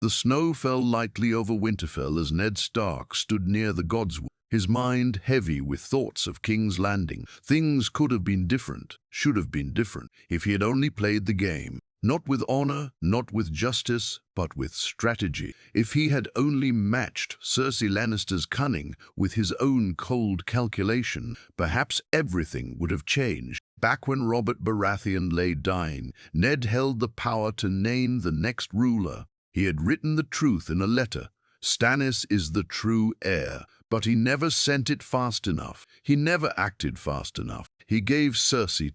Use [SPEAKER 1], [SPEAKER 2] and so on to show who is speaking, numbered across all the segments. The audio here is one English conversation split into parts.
[SPEAKER 1] The snow fell lightly over Winterfell as Ned Stark stood near the Godswood, his mind heavy with thoughts of King's Landing. Things could have been different, should have been different, if he had only played the game. Not with honor, not with justice, but with strategy. If he had only matched Cersei Lannister's cunning with his own cold calculation, perhaps everything would have changed. Back when Robert Baratheon lay dying, Ned held the power to name the next ruler. He had written the truth in a letter. Stannis is the true heir, but he never sent it fast enough. He never acted fast enough. He gave Cersei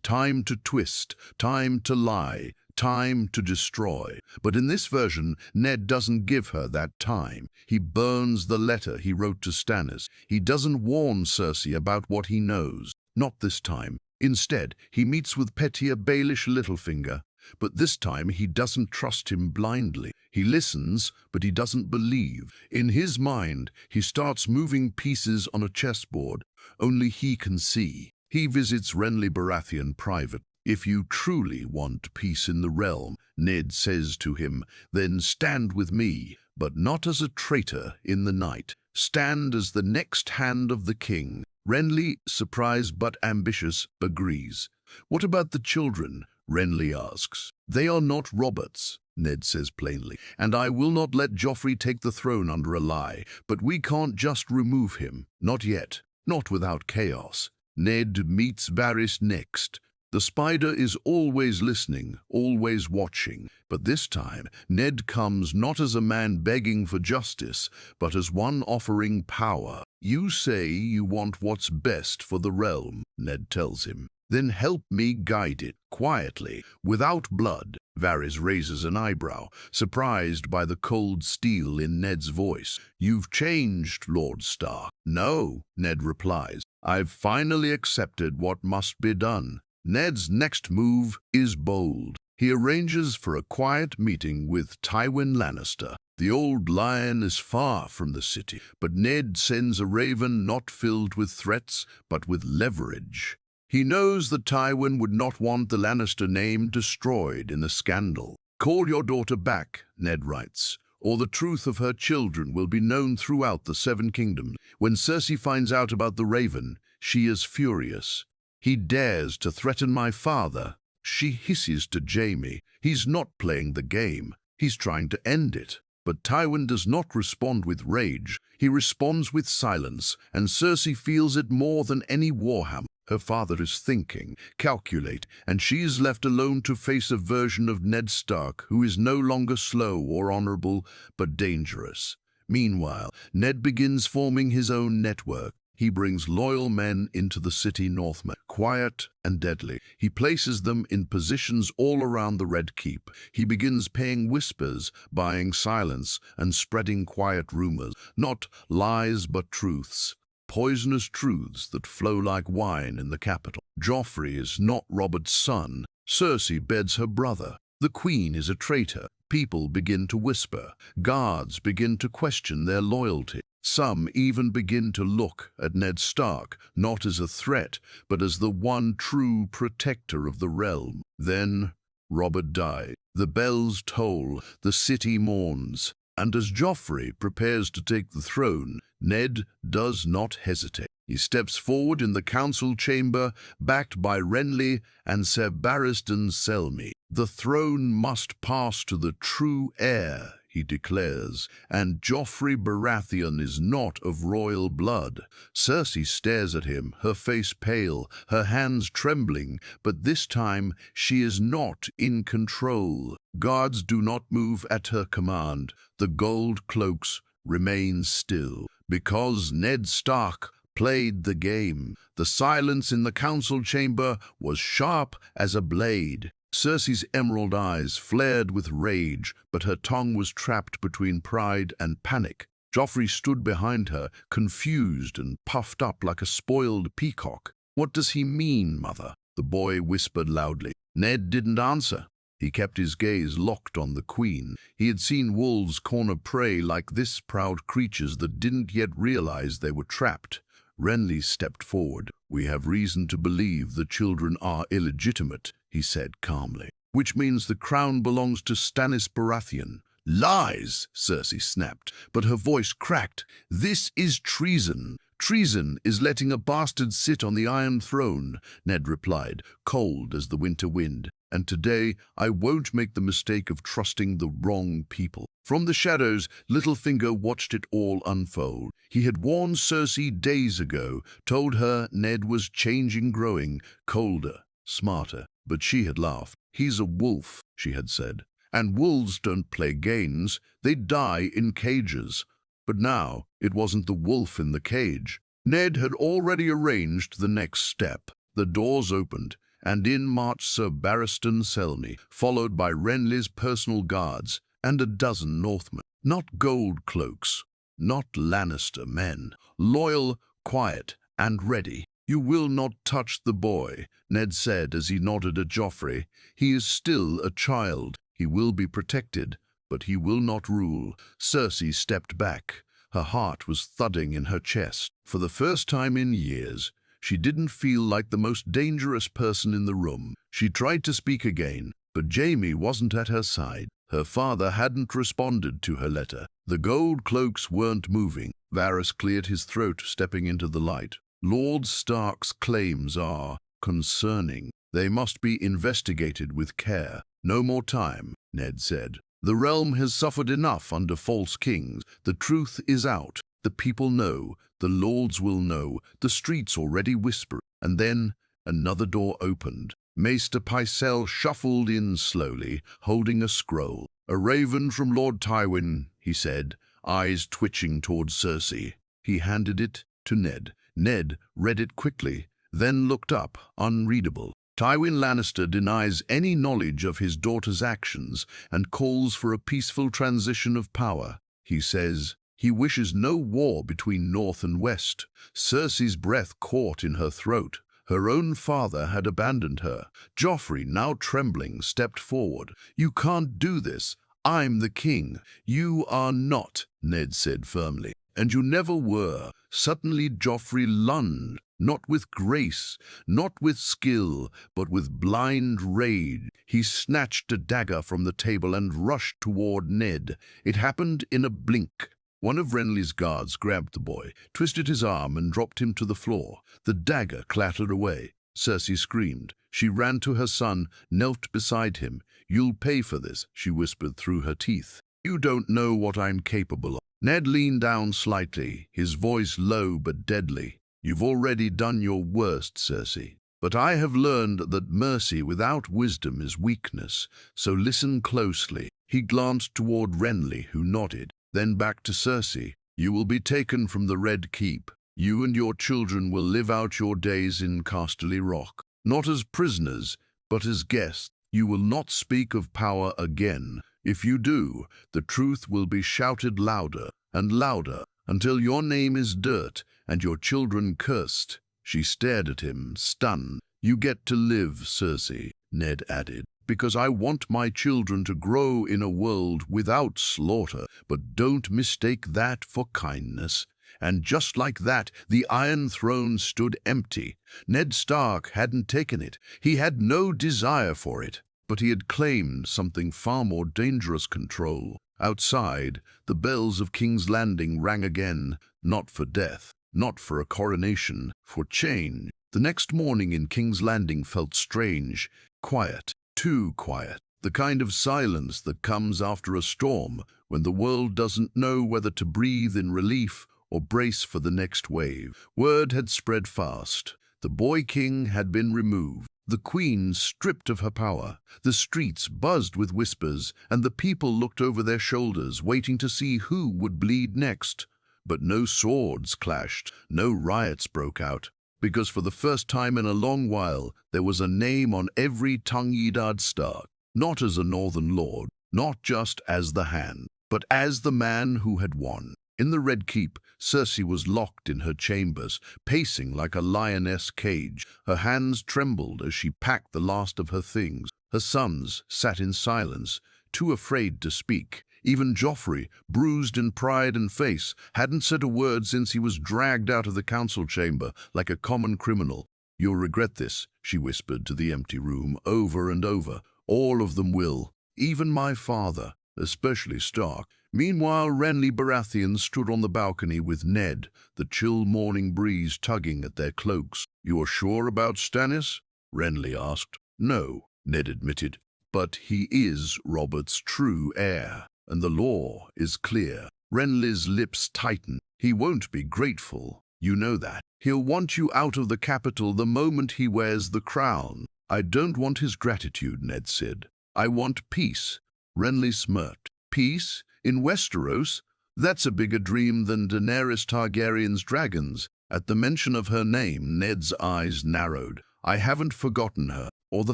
[SPEAKER 1] time to twist, time to lie, time to destroy. But in this version, Ned doesn't give her that time. He burns the letter he wrote to Stannis. He doesn't warn Cersei about what he knows. Not this time. Instead, he meets with pettier Baelish Littlefinger. But this time he doesn't trust him blindly. He listens, but he doesn't believe. In his mind, he starts moving pieces on a chessboard. Only he can see. He visits Renly Baratheon private. If you truly want peace in the realm, Ned says to him, then stand with me, but not as a traitor in the night. Stand as the next hand of the king. Renly, surprised but ambitious, agrees. What about the children? Renly asks. They are not Robert's, Ned says plainly, and I will not let Joffrey take the throne under a lie, but we can't just remove him. Not yet. Not without chaos. Ned meets Varys next. The spider is always listening, always watching, but this time Ned comes not as a man begging for justice, but as one offering power. You say you want what's best for the realm, Ned tells him. Then help me guide it, quietly, without blood. Varys raises an eyebrow, surprised by the cold steel in Ned's voice. You've changed, Lord Stark. No, Ned replies. I've finally accepted what must be done. Ned's next move is bold. He arranges for a quiet meeting with Tywin Lannister. The old lion is far from the city, but Ned sends a raven not filled with threats, but with leverage. He knows that Tywin would not want the Lannister name destroyed in a scandal. Call your daughter back, Ned writes, or the truth of her children will be known throughout the Seven Kingdoms. When Cersei finds out about the raven, she is furious. He dares to threaten my father. She hisses to Jaime. He's not playing the game. He's trying to end it. But Tywin does not respond with rage. He responds with silence, and Cersei feels it more than any warhammer. Her father is thinking, calculate, and she is left alone to face a version of Ned Stark who is no longer slow or honorable, but dangerous. Meanwhile, Ned begins forming his own network. He brings loyal men into the city Northmen, quiet and deadly. He places them in positions all around the Red Keep. He begins paying whispers, buying silence, and spreading quiet rumors. Not lies, but truths. Poisonous truths that flow like wine in the capital. Joffrey is not Robert's son. Cersei beds her brother. The queen is a traitor. People begin to whisper. Guards begin to question their loyalty. Some even begin to look at Ned Stark, not as a threat, but as the one true protector of the realm. Then Robert died. The bells toll, the city mourns, and as Joffrey prepares to take the throne, Ned does not hesitate. He steps forward in the council chamber, backed by Renly and Ser Barristan Selmy. The throne must pass to the true heir, he declares, and Joffrey Baratheon is not of royal blood. Cersei stares at him, her face pale, her hands trembling, but this time she is not in control. Guards do not move at her command. The gold cloaks remain still. Because Ned Stark played the game, the silence in the council chamber was sharp as a blade. Cersei's emerald eyes flared with rage, but her tongue was trapped between pride and panic. Joffrey stood behind her, confused and puffed up like a spoiled peacock. "What does he mean, mother?" the boy whispered loudly. Ned didn't answer. He kept his gaze locked on the queen. He had seen wolves corner prey like this, proud creatures that didn't yet realize they were trapped. Renly stepped forward. "We have reason to believe the children are illegitimate," he said calmly. "Which means the crown belongs to Stannis Baratheon, Lies, Cersei snapped, but her voice cracked. This is treason. Treason is letting a bastard sit on the Iron Throne, Ned replied, cold as the winter wind. And today I won't make the mistake of trusting the wrong people. From the shadows, Littlefinger watched it all unfold. He had warned Cersei days ago, told her Ned was changing, growing, colder, smarter. But she had laughed. He's a wolf, she had said. And wolves don't play games, they die in cages. But now it wasn't the wolf in the cage. Ned had already arranged the next step. The doors opened, and in marched Sir Barristan Selmy, followed by Renly's personal guards and a dozen Northmen. Not gold cloaks, not Lannister men. Loyal, quiet, and ready. "You will not touch the boy," Ned said as he nodded at Joffrey. "He is still a child. He will be protected, but he will not rule." Cersei stepped back. Her heart was thudding in her chest. For the first time in years, she didn't feel like the most dangerous person in the room. She tried to speak again, but Jaime wasn't at her side. Her father hadn't responded to her letter. The gold cloaks weren't moving. Varys cleared his throat, stepping into the light. "Lord Stark's claims are concerning. They must be investigated with care." "No more time," Ned said. "The realm has suffered enough under false kings. The truth is out. The people know. The lords will know. The streets already whisper." And then another door opened. Maester Pycelle shuffled in slowly, holding a scroll. "A raven from Lord Tywin," he said, eyes twitching towards Cersei. He handed it to Ned. Ned read it quickly, then looked up, unreadable. "Tywin Lannister denies any knowledge of his daughter's actions and calls for a peaceful transition of power. He says he wishes no war between North and West." Cersei's breath caught in her throat. Her own father had abandoned her. Joffrey, now trembling, stepped forward. "You can't do this. I'm the king." "You are not," Ned said firmly. "And you never were." Suddenly Joffrey lunged, not with grace, not with skill, but with blind rage. He snatched a dagger from the table and rushed toward Ned. It happened in a blink. One of Renly's guards grabbed the boy, twisted his arm, and dropped him to the floor. The dagger clattered away. Cersei screamed. She ran to her son, knelt beside him. "You'll pay for this," she whispered through her teeth. "You don't know what I'm capable of." Ned leaned down slightly, his voice low but deadly. "You've already done your worst, Cersei. But I have learned that mercy without wisdom is weakness, so listen closely." He glanced toward Renly, who nodded, then back to Cersei. "You will be taken from the Red Keep. You and your children will live out your days in Casterly Rock, not as prisoners, but as guests. You will not speak of power again. If you do, the truth will be shouted louder and louder until your name is dirt and your children cursed." She stared at him, stunned. "You get to live, Cersei," Ned added, "because I want my children to grow in a world without slaughter. But don't mistake that for kindness." And just like that, the Iron Throne stood empty. Ned Stark hadn't taken it. He had no desire for it. But he had claimed something far more dangerous: control. Outside, the bells of King's Landing rang again, not for death, not for a coronation, for change. The next morning in King's Landing felt strange, quiet, too quiet. The kind of silence that comes after a storm, when the world doesn't know whether to breathe in relief or brace for the next wave. Word had spread fast. The boy king had been removed. The queen stripped of her power. The streets buzzed with whispers, and the people looked over their shoulders, waiting to see who would bleed next. But no swords clashed, no riots broke out, because for the first time in a long while there was a name on every tongue: Eddard Stark. Not as a northern lord, not just as the Hand, but as the man who had won. In the Red Keep, Cersei was locked in her chambers, pacing like a lioness cage. Her hands trembled as she packed the last of her things. Her sons sat in silence, too afraid to speak. Even Joffrey, bruised in pride and face, hadn't said a word since he was dragged out of the council chamber like a common criminal. "You'll regret this," she whispered to the empty room over and over. "All of them will. Even my father." especially Stark. Meanwhile, Renly Baratheon stood on the balcony with Ned, the chill morning breeze tugging at their cloaks. "You are sure about Stannis?" Renly asked. "No," Ned admitted, "but he is Robert's true heir, and the law is clear." Renly's lips tightened. "He won't be grateful. You know that. He'll want you out of the capital the moment he wears the crown." "I don't want his gratitude," Ned said. "I want peace." Renly smirked. "Peace? In Westeros? That's a bigger dream than Daenerys Targaryen's dragons." At the mention of her name, Ned's eyes narrowed. "I haven't forgotten her, or the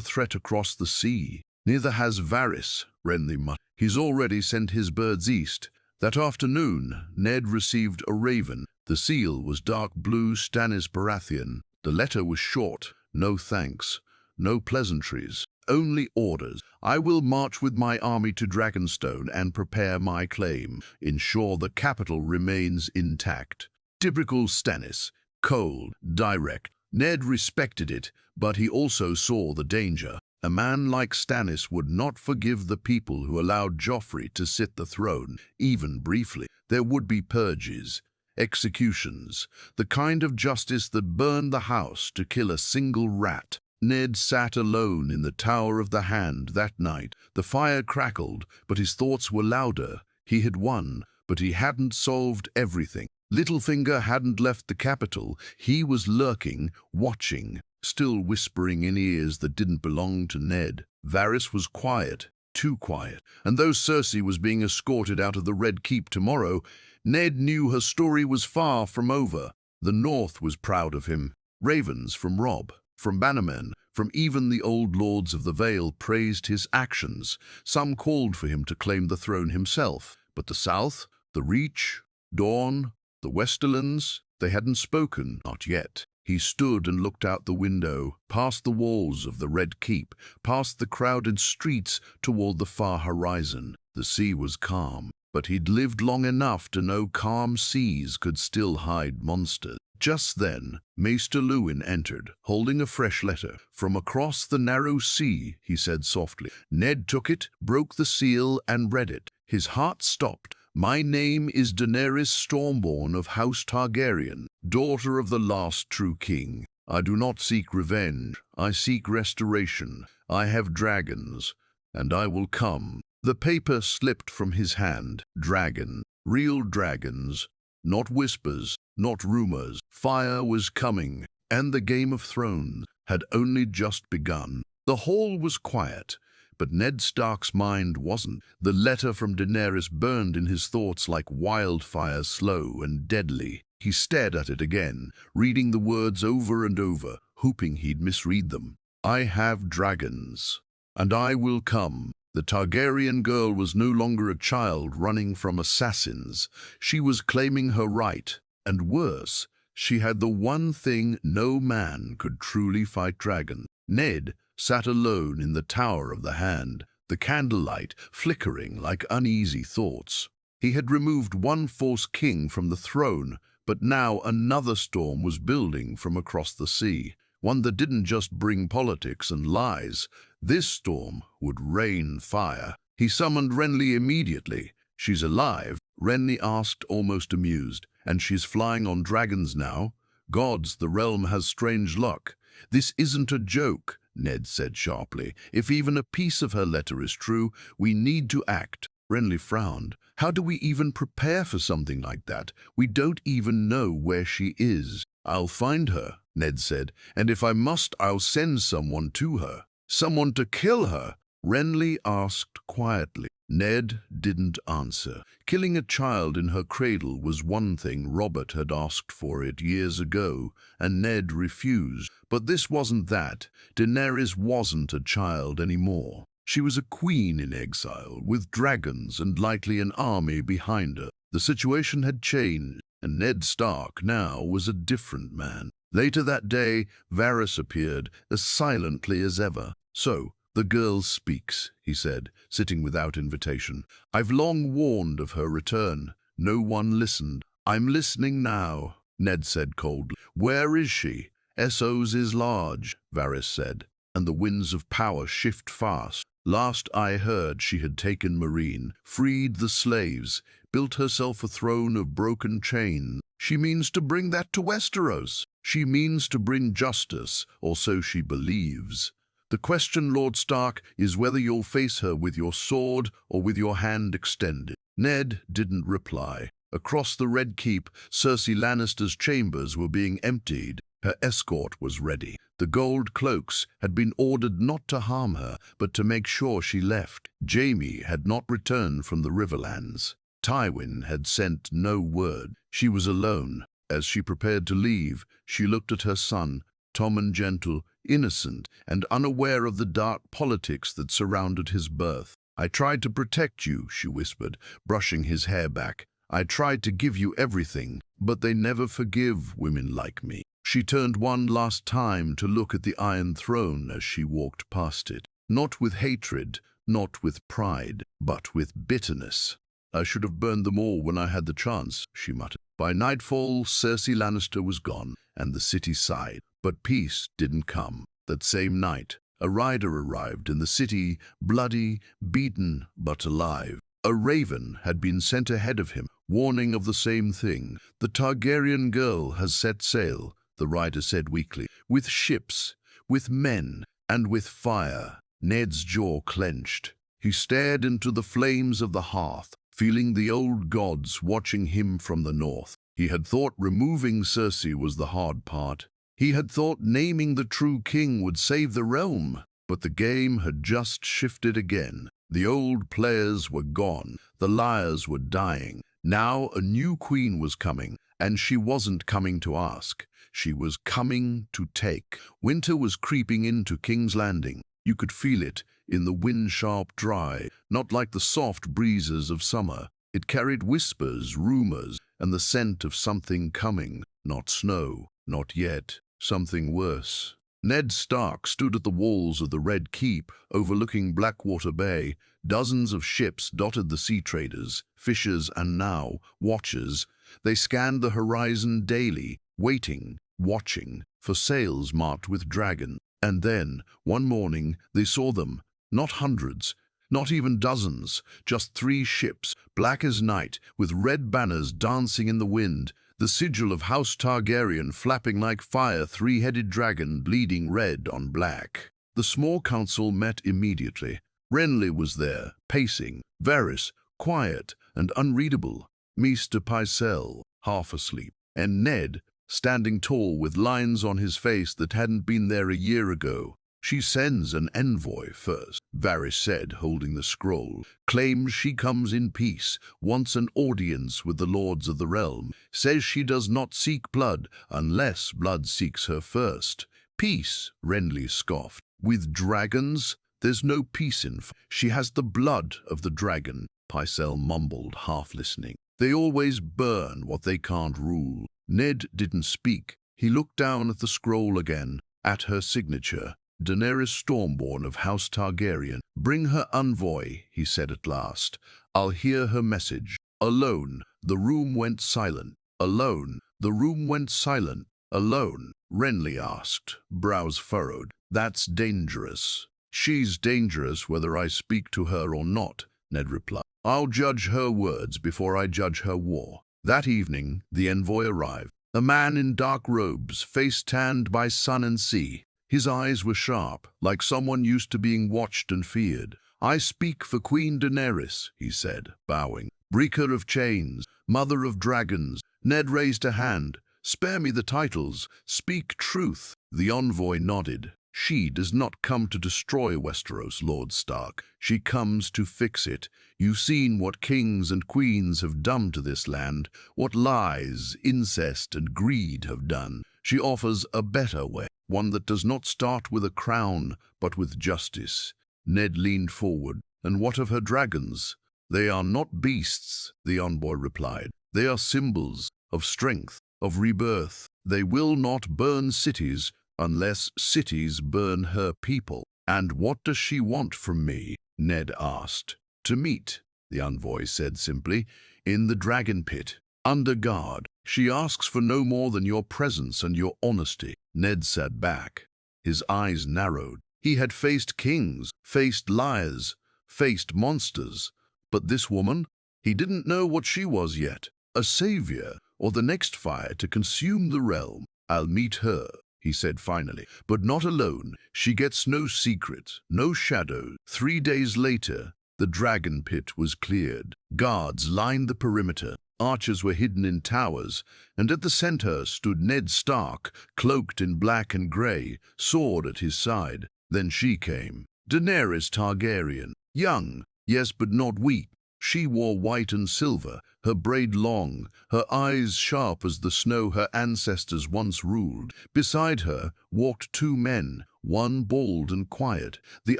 [SPEAKER 1] threat across the sea." "Neither has Varys," Renly muttered. "He's already sent his birds east." That afternoon, Ned received a raven. The seal was dark blue Stannis Baratheon. The letter was short. No thanks, no pleasantries, only orders. "I will march with my army to Dragonstone and prepare my claim. Ensure the capital remains intact." Typical Stannis. Cold, direct. Ned respected it, but he also saw the danger. A man like Stannis would not forgive the people who allowed Joffrey to sit the throne, even briefly. There would be purges, executions, the kind of justice that burned the house to kill a single rat. Ned sat alone in the Tower of the Hand that night. The fire crackled, but his thoughts were louder. He had won, but he hadn't solved everything. Littlefinger hadn't left the capital. He was lurking, watching, still whispering in ears that didn't belong to Ned. Varys was quiet, too quiet, and though Cersei was being escorted out of the Red Keep tomorrow, Ned knew her story was far from over. The North was proud of him. Ravens from Robb, from Bannermen, from even the old lords of the Vale praised his actions. Some called for him to claim the throne himself. But the South, the Reach, Dorne, the Westerlands, they hadn't spoken, not yet. He stood and looked out the window, past the walls of the Red Keep, past the crowded streets toward the far horizon. The sea was calm, but he'd lived long enough to know calm seas could still hide monsters. Just then, Maester Luwin entered, holding a fresh letter. "From across the narrow sea," he said softly. Ned took it, broke the seal, and read it. His heart stopped. "My name is Daenerys Stormborn of House Targaryen, daughter of the last true king. I do not seek revenge. I seek restoration. I have dragons, and I will come." The paper slipped from his hand. Dragon, real dragons, not whispers, not rumors. Fire was coming, and the Game of Thrones had only just begun. The hall was quiet, but Ned Stark's mind wasn't. The letter from Daenerys burned in his thoughts like wildfire, slow and deadly. He stared at it again, reading the words over and over, hoping he'd misread them. "I have dragons, and I will come." The Targaryen girl was no longer a child running from assassins. She was claiming her right, and worse, she had the one thing no man could truly fight dragons. Ned sat alone in the Tower of the Hand, the candlelight flickering like uneasy thoughts. He had removed one false king from the throne, but now another storm was building from across the sea, one that didn't just bring politics and lies. This storm would rain fire. He summoned Renly immediately. "She's alive?" Renly asked, almost amused. "And she's flying on dragons now? Gods, the realm has strange luck." "This isn't a joke," Ned said sharply. "If even a piece of her letter is true, we need to act." Renly frowned. "How do we even prepare for something like that? We don't even know where she is." "I'll find her," Ned said, "and if I must, I'll send someone to her." "Someone to kill her?" Renly asked quietly. Ned didn't answer. Killing a child in her cradle was one thing. Robert had asked for it years ago, and Ned refused. But this wasn't that. Daenerys wasn't a child anymore. She was a queen in exile, with dragons and likely an army behind her. The situation had changed, and Ned Stark now was a different man. Later that day, Varys appeared, as silently as ever. "So, the girl speaks," he said, sitting without invitation. "I've long warned of her return. No one listened. I'm listening now," Ned said coldly. "Where is she?" "Essos is large," Varys said, "and the winds of power shift fast. Last I heard, she had taken Marine, freed the slaves, built herself a throne of broken chains. She means to bring that to Westeros. She means to bring justice, or so she believes. The question, Lord Stark, is whether you'll face her with your sword or with your hand extended. Ned didn't reply. Across the Red Keep, Cersei Lannister's chambers were being emptied. Her escort was ready. The gold cloaks had been ordered not to harm her, but to make sure she left. Jaime had not returned from the Riverlands. Tywin had sent no word. She was alone. As she prepared to leave, she looked at her son, Tommen gentle, innocent, and unaware of the dark politics that surrounded his birth. "I tried to protect you," she whispered, brushing his hair back. "I tried to give you everything, but they never forgive women like me." She turned one last time to look at the Iron Throne as she walked past it. Not with hatred, not with pride, but with bitterness. "I should have burned them all when I had the chance," she muttered. By nightfall, Cersei Lannister was gone, and the city sighed. But peace didn't come. That same night, a rider arrived in the city, bloody, beaten, but alive. A raven had been sent ahead of him, warning of the same thing. "The Targaryen girl has set sail," the rider said weakly, "with ships, with men, and with fire." Ned's jaw clenched. He stared into the flames of the hearth, feeling the old gods watching him from the north. He had thought removing Cersei was the hard part. He had thought naming the true king would save the realm. But the game had just shifted again. The old players were gone. The liars were dying. Now a new queen was coming, and she wasn't coming to ask. She was coming to take. Winter was creeping into King's Landing. You could feel it in the wind-sharp dry, not like the soft breezes of summer. It carried whispers, rumors, and the scent of something coming. Not snow, not yet. Something worse. Ned Stark stood at the walls of the Red Keep, overlooking Blackwater Bay. Dozens of ships dotted the sea traders, fishers, and now watchers. They scanned the horizon daily, waiting, watching, for sails marked with dragon. And then, one morning, they saw them. Not hundreds, not even dozens, just 3 ships, black as night, with red banners dancing in the wind. The sigil of House Targaryen flapping like fire, 3-headed dragon bleeding red on black. The small council met immediately. Renly was there, pacing, Varys, quiet and unreadable, Maester Pycelle, half asleep, and Ned, standing tall with lines on his face that hadn't been there a year ago. "She sends an envoy first," Varys said, holding the scroll. "Claims she comes in peace, wants an audience with the lords of the realm. Says she does not seek blood, unless blood seeks her first." "Peace," Renly scoffed. "With dragons? There's no peace in She has the blood of the dragon," Pycelle mumbled, half listening. "They always burn what they can't rule." Ned didn't speak. He looked down at the scroll again, at her signature. "Daenerys Stormborn of House Targaryen. Bring her envoy," he said at last. "I'll hear her message." Alone, the room went silent. Alone, the room went silent. Alone, Renly asked, brows furrowed. "That's dangerous." "She's dangerous whether I speak to her or not," Ned replied. "I'll judge her words before I judge her war." That evening, the envoy arrived. A man in dark robes, face tanned by sun and sea. His eyes were sharp, like someone used to being watched and feared. "I speak for Queen Daenerys," he said, bowing. "Breaker of chains, mother of dragons." Ned raised a hand. "Spare me the titles. Speak truth." The envoy nodded. "She does not come to destroy Westeros, Lord Stark. She comes to fix it. You've seen what kings and queens have done to this land, what lies, incest, and greed have done. She offers a better way, one that does not start with a crown, but with justice." Ned leaned forward. "And what of her dragons?" "They are not beasts," the envoy replied. "They are symbols of strength, of rebirth. They will not burn cities unless cities burn her people." "And what does she want from me?" Ned asked. "To meet," the envoy said simply, "in the dragon pit, under guard. She asks for no more than your presence and your honesty." Ned sat back. His eyes narrowed. He had faced kings, faced liars, faced monsters. But this woman? He didn't know what she was yet. A savior, or the next fire to consume the realm. I'll meet her, he said finally, but not alone. She gets no secret, no shadow. 3 days later, the dragon pit was cleared. Guards lined the perimeter. Archers were hidden in towers, and at the center stood Ned Stark, cloaked in black and grey, sword at his side. Then she came, Daenerys Targaryen, young, yes, but not weak. She wore white and silver, her braid long, her eyes sharp as the snow her ancestors once ruled. Beside her walked 2 men, one bald and quiet, the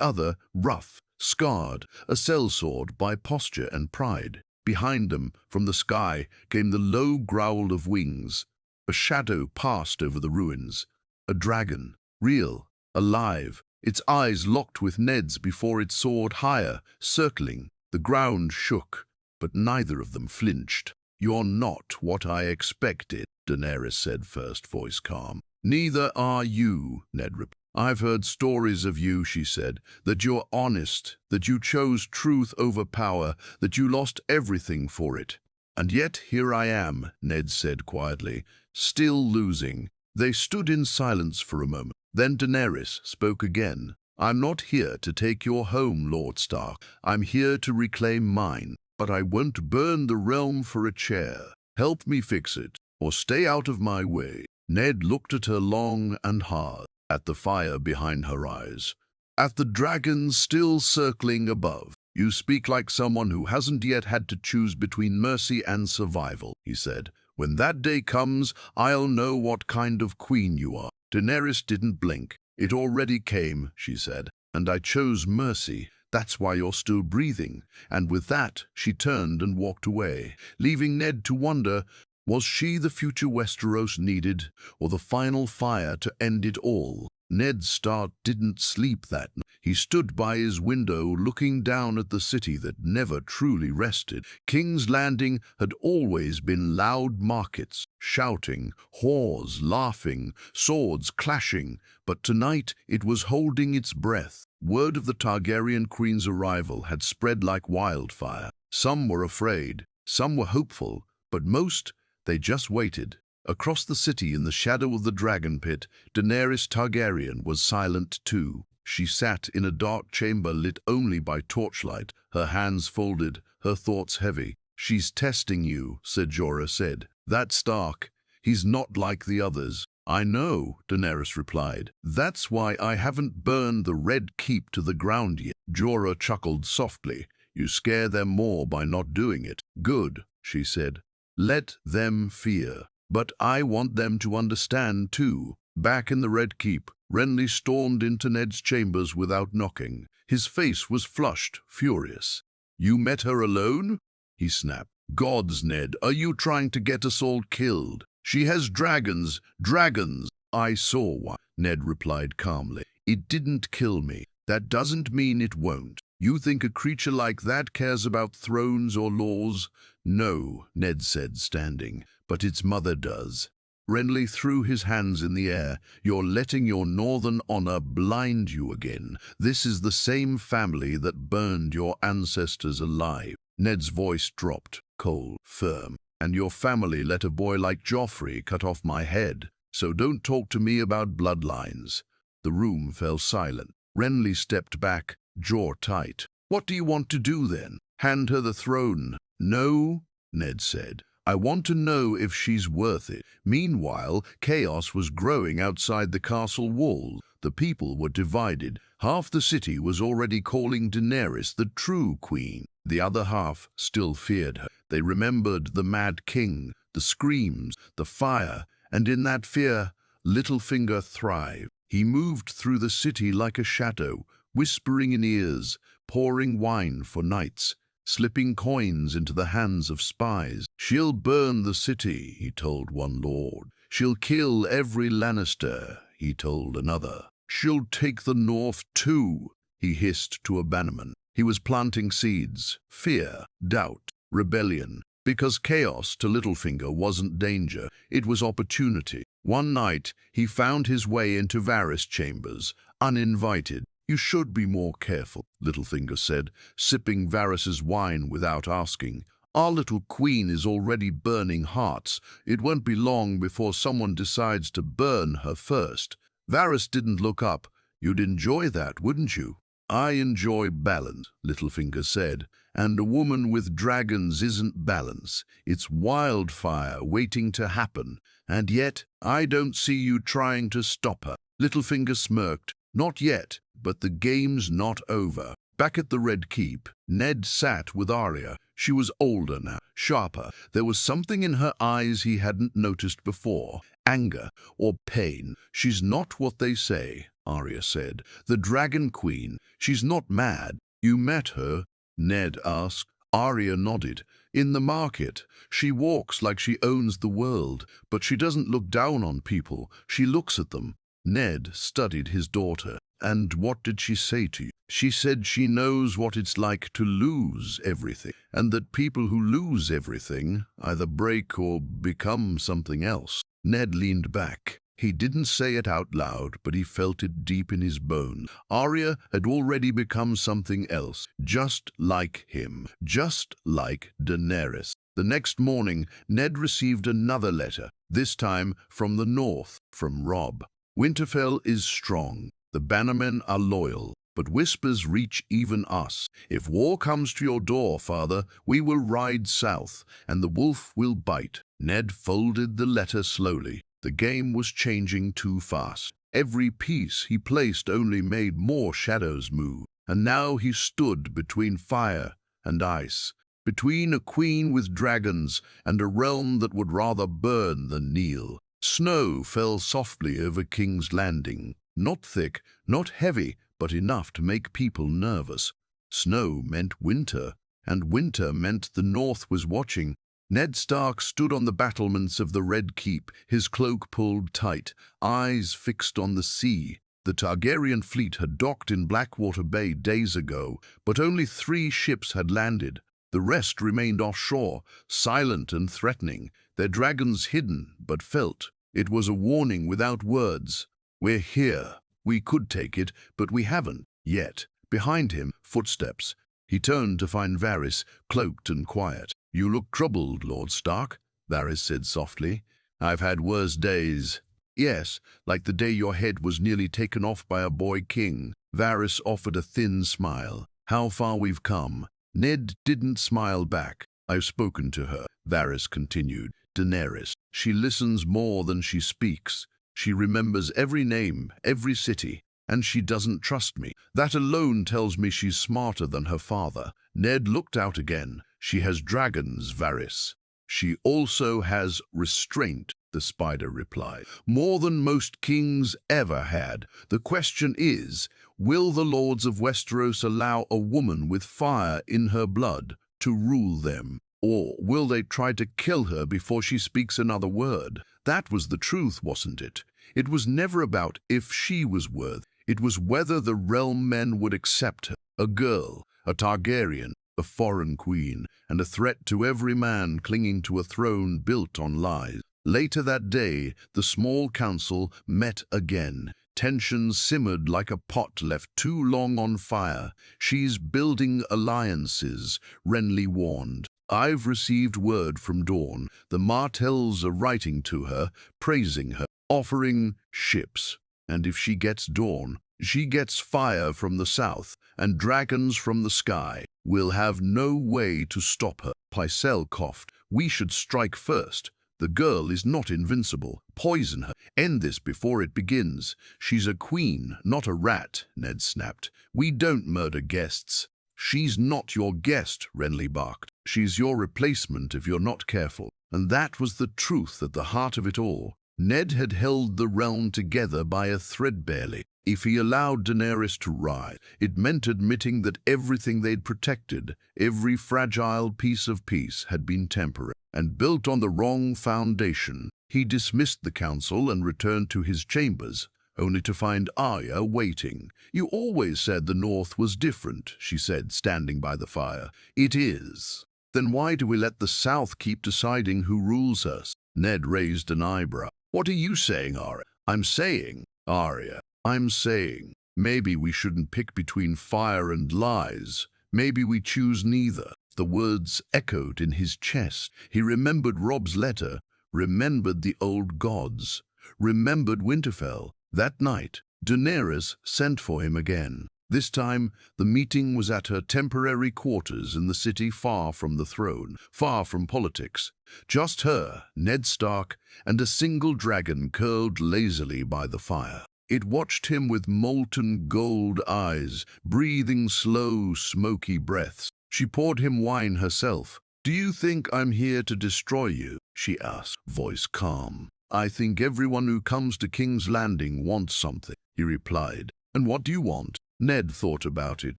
[SPEAKER 1] other rough, scarred, a sellsword by posture and pride. Behind them, from the sky, came the low growl of wings. A shadow passed over the ruins. A dragon, real, alive, its eyes locked with Ned's before it soared higher, circling. The ground shook, but neither of them flinched. "You're not what I expected," Daenerys said, first voice calm. "Neither are you," Ned replied. "I've heard stories of you," she said, "that you're honest, that you chose truth over power, that you lost everything for it. And yet here I am," Ned said quietly, "still losing." They stood in silence for a moment. Then Daenerys spoke again. "I'm not here to take your home, Lord Stark. I'm here to reclaim mine. But I won't burn the realm for a chair. Help me fix it, or stay out of my way." Ned looked at her long and hard, at the fire behind her eyes, at the dragons still circling above. "You speak like someone who hasn't yet had to choose between mercy and survival," he said. "When that day comes, I'll know what kind of queen you are." Daenerys didn't blink. "It already came," she said, "and I chose mercy. That's why you're still breathing." And with that, she turned and walked away, leaving Ned to wonder, was she the future Westeros needed, or the final fire to end it all? Ned Stark didn't sleep that night. He stood by his window looking down at the city that never truly rested. King's Landing had always been loud markets, shouting, whores laughing, swords clashing, but tonight it was holding its breath. Word of the Targaryen queen's arrival had spread like wildfire. Some were afraid, some were hopeful, but most, they just waited. Across the city in the shadow of the dragon pit, Daenerys Targaryen was silent too. She sat in a dark chamber lit only by torchlight, her hands folded, her thoughts heavy. "She's testing you," said Jorah said. "That Stark, he's not like the others." "I know," Daenerys replied. "That's why I haven't burned the Red Keep to the ground yet." Jorah chuckled softly. "You scare them more by not doing it." "Good," she said. "Let them fear. But I want them to understand, too." Back in the Red Keep, Renly stormed into Ned's chambers without knocking. His face was flushed, furious. "You met her alone?" he snapped. "Gods, Ned, are you trying to get us all killed? She has dragons, dragons." "I saw one," Ned replied calmly. "It didn't kill me. That doesn't mean it won't. You think a creature like that cares about thrones or laws?" "No," Ned said, standing, "but its mother does." Renly threw his hands in the air. "You're letting your northern honor blind you again. This is the same family that burned your ancestors alive." Ned's voice dropped, cold, firm. "And your family let a boy like Joffrey cut off my head. So don't talk to me about bloodlines." The room fell silent. Renly stepped back, jaw tight. "What do you want to do then? Hand her the throne?" "No," Ned said. "I want to know if she's worth it." Meanwhile, chaos was growing outside the castle walls. The people were divided. Half the city was already calling Daenerys the true queen. The other half still feared her. They remembered the Mad King, the screams, the fire, and in that fear, Littlefinger thrived. He moved through the city like a shadow, whispering in ears, pouring wine for knights, slipping coins into the hands of spies. "She'll burn the city," he told one lord. "She'll kill every Lannister," he told another. "She'll take the north too," he hissed to a bannerman. He was planting seeds, fear, doubt, rebellion, because chaos to Littlefinger wasn't danger, it was opportunity. One night, he found his way into Varys' chambers, uninvited. You should be more careful, Littlefinger said, sipping Varys's wine without asking. Our little queen is already burning hearts. It won't be long before someone decides to burn her first. Varys didn't look up. You'd enjoy that, wouldn't you? I enjoy balance, Littlefinger said, and a woman with dragons isn't balance. It's wildfire waiting to happen, and yet I don't see you trying to stop her. Littlefinger smirked. Not yet, but the game's not over. Back at the Red Keep, Ned sat with Arya. She was older now, sharper. There was something in her eyes he hadn't noticed before. Anger or pain. She's not what they say, Arya said. The Dragon Queen. She's not mad. You met her? Ned asked. Arya nodded. In the market. She walks like she owns the world, but she doesn't look down on people. She looks at them. Ned studied his daughter. And what did she say to you? She said she knows what it's like to lose everything, and that people who lose everything either break or become something else. Ned leaned back. He didn't say it out loud, but he felt it deep in his bones. Arya had already become something else, just like him, just like Daenerys. The next morning, Ned received another letter, this time from the north, from Robb. Winterfell is strong. The bannermen are loyal, but whispers reach even us. If war comes to your door, father, we will ride south, and the wolf will bite. Ned folded the letter slowly. The game was changing too fast. Every piece he placed only made more shadows move, and now he stood between fire and ice, between a queen with dragons and a realm that would rather burn than kneel. Snow fell softly over King's Landing. Not thick, not heavy, but enough to make people nervous. Snow meant winter, and winter meant the North was watching. Ned Stark stood on the battlements of the Red Keep, his cloak pulled tight, eyes fixed on the sea. The Targaryen fleet had docked in Blackwater Bay days ago, but only 3 ships had landed. The rest remained offshore, silent and threatening, their dragons hidden but felt. It was a warning without words. We're here. We could take it, but we haven't yet. Behind him, footsteps. He turned to find Varys, cloaked and quiet. You look troubled, Lord Stark, Varys said softly. I've had worse days. Yes, like the day your head was nearly taken off by a boy king. Varys offered a thin smile. How far we've come. Ned didn't smile back. I've spoken to her, Varys continued. Daenerys. She listens more than she speaks. She remembers every name, every city, and she doesn't trust me. That alone tells me she's smarter than her father. Ned looked out again. She has dragons, Varys. She also has restraint, the spider replied. More than most kings ever had. The question is, will the lords of Westeros allow a woman with fire in her blood to rule them? Or will they try to kill her before she speaks another word? That was the truth, wasn't it? It was never about if she was worthy. It was whether the realm men would accept her. A girl, a Targaryen, a foreign queen, and a threat to every man clinging to a throne built on lies. Later that day, the small council met again. Tensions simmered like a pot left too long on fire. She's building alliances, Renly warned. I've received word from Dawn. The Martells are writing to her, praising her, offering ships. And if she gets Dawn, she gets fire from the south and dragons from the sky. We'll have no way to stop her. Pycelle coughed. We should strike first. The girl is not invincible. Poison her. End this before it begins. She's a queen, not a rat, Ned snapped. We don't murder guests. She's not your guest, Renly barked. She's your replacement if you're not careful. And that was the truth at the heart of it all. Ned had held the realm together by a thread barely. If he allowed Daenerys to rise, it meant admitting that everything they'd protected, every fragile piece of peace, had been temporary and built on the wrong foundation. He dismissed the council and returned to his chambers, only to find Arya waiting. You always said the North was different, she said, standing by the fire. It is. Then why do we let the South keep deciding who rules us? Ned raised an eyebrow. What are you saying, Arya? I'm saying, Arya, I'm saying Maybe we shouldn't pick between fire and lies. Maybe we choose neither." The words echoed in his chest. He remembered Rob's letter, remembered the old gods, remembered Winterfell. That night, Daenerys sent for him again. This time, the meeting was at her temporary quarters in the city, far from the throne, far from politics. Just her, Ned Stark, and a single dragon curled lazily by the fire. It watched him with molten gold eyes, breathing slow, smoky breaths. She poured him wine herself. "Do you think I'm here to destroy you?" she asked, voice calm. "I think everyone who comes to King's Landing wants something," he replied. "And what do you want?" Ned thought about it.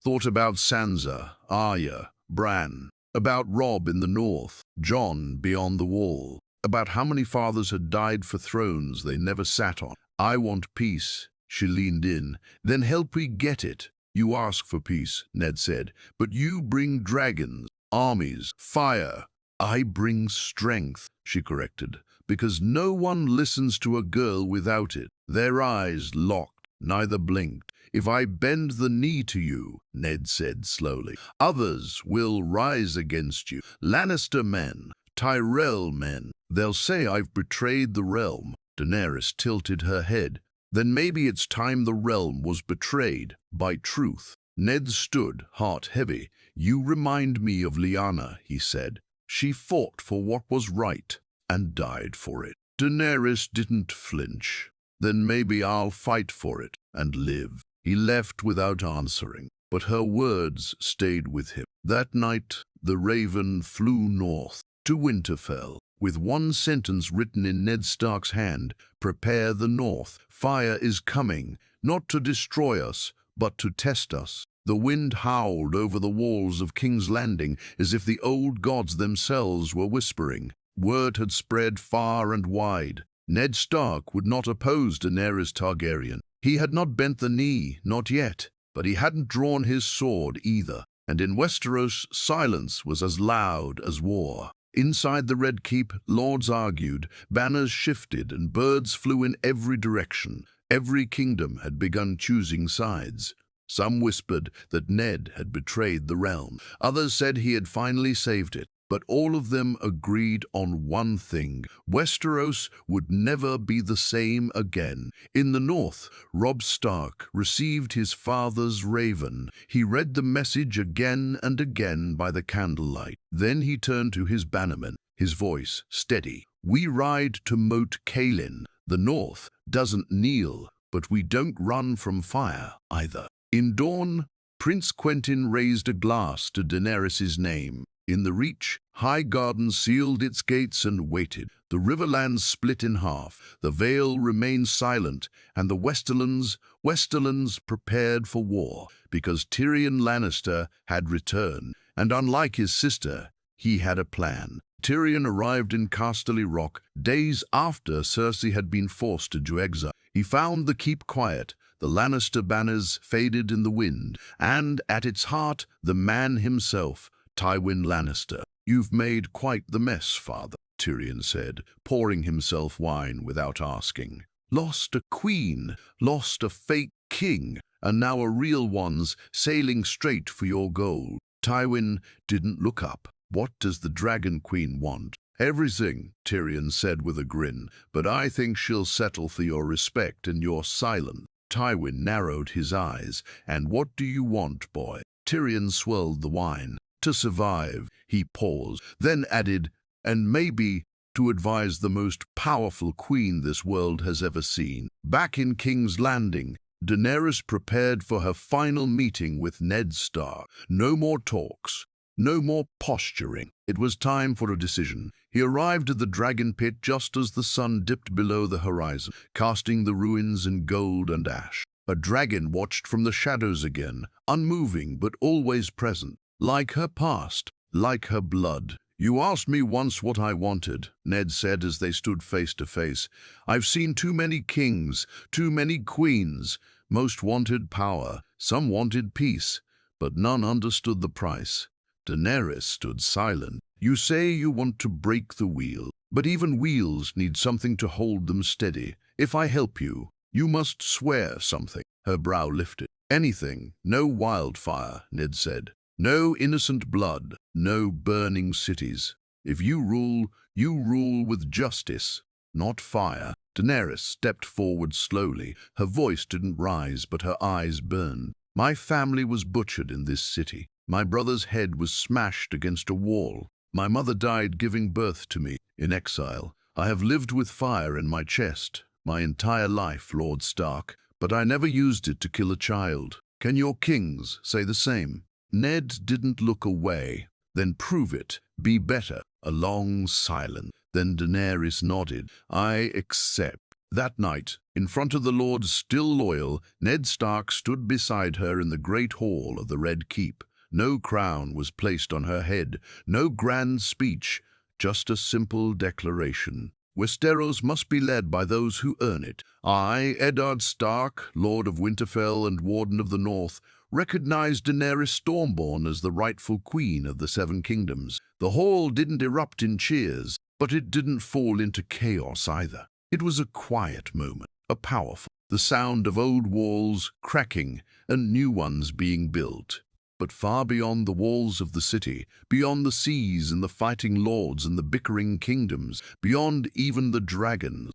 [SPEAKER 1] Thought about Sansa, Arya, Bran, about Robb in the north, Jon beyond the wall, about how many fathers had died for thrones they never sat on. "I want peace," she leaned in. "Then help me get it." "You ask for peace," Ned said, "but you bring dragons, armies, fire." "I bring strength," she corrected, "because no one listens to a girl without it." Their eyes locked, neither blinked. "If I bend the knee to you," Ned said slowly, "others will rise against you. Lannister men, Tyrell men. They'll say I've betrayed the realm." Daenerys tilted her head. "Then maybe it's time the realm was betrayed by truth." Ned stood, heart heavy. "You remind me of Lyanna," he said. "She fought for what was right and died for it." Daenerys didn't flinch. "Then maybe I'll fight for it and live." He left without answering, but her words stayed with him. That night, the Raven flew north to Winterfell, with one sentence written in Ned Stark's hand: "Prepare the north. Fire is coming, not to destroy us, but to test us." The wind howled over the walls of King's Landing as if the old gods themselves were whispering. Word had spread far and wide. Ned Stark would not oppose Daenerys Targaryen. He had not bent the knee, not yet, but he hadn't drawn his sword either. And in Westeros, silence was as loud as war. Inside the Red Keep, lords argued, banners shifted, and birds flew in every direction. Every kingdom had begun choosing sides. Some whispered that Ned had betrayed the realm. Others said he had finally saved it. But all of them agreed on one thing: Westeros would never be the same again. In the north, Robb Stark received his father's raven. He read the message again and again by the candlelight. Then he turned to his bannermen, his voice steady. "We ride to Moat Cailin. The north doesn't kneel, but we don't run from fire either." In dawn, Prince Quentyn raised a glass to Daenerys' name. In the Reach, Highgarden sealed its gates and waited. The Riverlands split in half. The Vale remained silent, and the Westerlands prepared for war, because Tyrion Lannister had returned. And unlike his sister, he had a plan. Tyrion arrived in Casterly Rock days after Cersei had been forced into exile. He found the keep quiet. The Lannister banners faded in the wind, and at its heart, the man himself, Tywin Lannister. "You've made quite the mess, father," Tyrion said, pouring himself wine without asking. "Lost a queen, lost a fake king, and now a real one's sailing straight for your gold." Tywin didn't look up. "What does the Dragon Queen want?" "Everything," Tyrion said with a grin, "but I think she'll settle for your respect and your silence." Tywin narrowed his eyes. "And what do you want, boy?" Tyrion swirled the wine. "To survive," he paused, then added, "and maybe to advise the most powerful queen this world has ever seen." Back in King's Landing, Daenerys prepared for her final meeting with Ned Stark. No more talks, no more posturing. It was time for a decision. He arrived at the dragon pit just as the sun dipped below the horizon, casting the ruins in gold and ash. A dragon watched from the shadows again, unmoving but always present. Like her past, like her blood. "You asked me once what I wanted," Ned said as they stood face to face. "I've seen too many kings, too many queens. Most wanted power, some wanted peace, but none understood the price." Daenerys stood silent. "You say you want to break the wheel, but even wheels need something to hold them steady. If I help you, You must swear something. Her brow lifted. Anything. No wildfire, Ned said. No innocent blood. No burning cities. If you rule with justice, not fire. Daenerys stepped forward slowly. Her voice didn't rise, but her eyes burned. My family was butchered in this city. My brother's head was smashed against a wall. My mother died giving birth to me in exile. I have lived with fire in my chest my entire life, Lord Stark, but I never used it to kill a child. Can your kings say the same? Ned didn't look away. Then prove it. Be better. A long silence. Then Daenerys nodded. I accept. That night, in front of the Lords still loyal, Ned Stark stood beside her in the great hall of the Red Keep. No crown was placed on her head, no grand speech, just a simple declaration. Westeros must be led by those who earn it. I, Eddard Stark, Lord of Winterfell and Warden of the North, recognize Daenerys Stormborn as the rightful queen of the Seven Kingdoms. The hall didn't erupt in cheers, but it didn't fall into chaos either. It was a quiet moment, a powerful, the sound of old walls cracking and new ones being built. But far beyond the walls of the city, beyond the seas and the fighting lords and the bickering kingdoms, beyond even the dragons,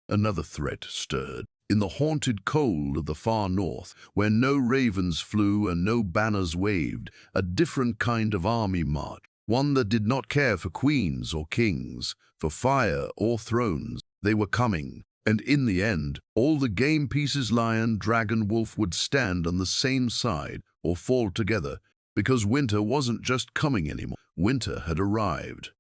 [SPEAKER 1] another threat stirred. In the haunted cold of the far north, where no ravens flew and no banners waved, a different kind of army marched, one that did not care for queens or kings, for fire or thrones. They were coming, and in the end, all the game pieces lion, dragon, wolf would stand on the same side or fall together, because winter wasn't just coming anymore. Winter had arrived.